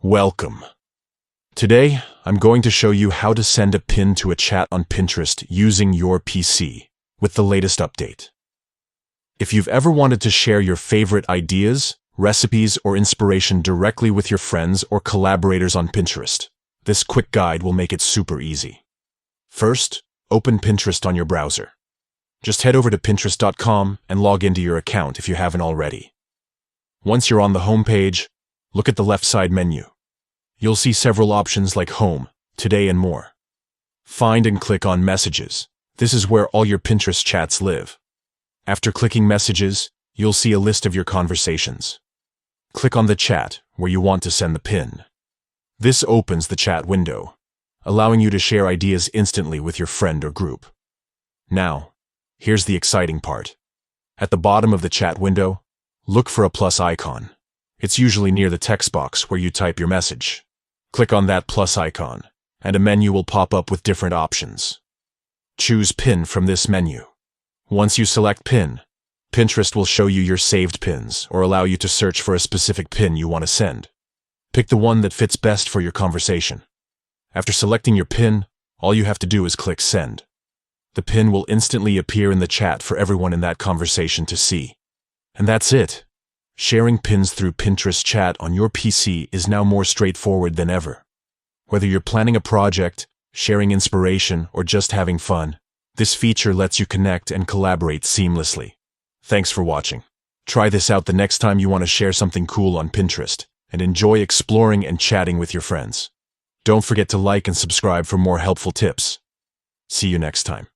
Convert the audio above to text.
Welcome. Today, I'm going to show you how to send a pin to a chat on Pinterest using your PC with the latest update. If you've ever wanted to share your favorite ideas, recipes, or inspiration directly with your friends or collaborators on Pinterest, this quick guide will make it super easy. First, open Pinterest on your browser. Just head over to Pinterest.com and log into your account if you haven't already. Once you're on the home page, look at the left side menu. You'll see several options like Home, Today, and more. Find and click on Messages. This is where all your Pinterest chats live. After clicking Messages, you'll see a list of your conversations. Click on the chat where you want to send the pin. This opens the chat window, allowing you to share ideas instantly with your friend or group. Now, here's the exciting part. At the bottom of the chat window, look for a plus icon. It's usually near the text box where you type your message. Click on that plus icon, and a menu will pop up with different options. Choose Pin from this menu. Once you select Pin, Pinterest will show you your saved pins or allow you to search for a specific pin you want to send. Pick the one that fits best for your conversation. After selecting your pin, all you have to do is click Send. The pin will instantly appear in the chat for everyone in that conversation to see. And that's it. Sharing pins through Pinterest chat on your PC is now more straightforward than ever. Whether you're planning a project, sharing inspiration, or just having fun, this feature lets you connect and collaborate seamlessly. Thanks for watching. Try this out the next time you want to share something cool on Pinterest, and enjoy exploring and chatting with your friends. Don't forget to like and subscribe for more helpful tips. See you next time.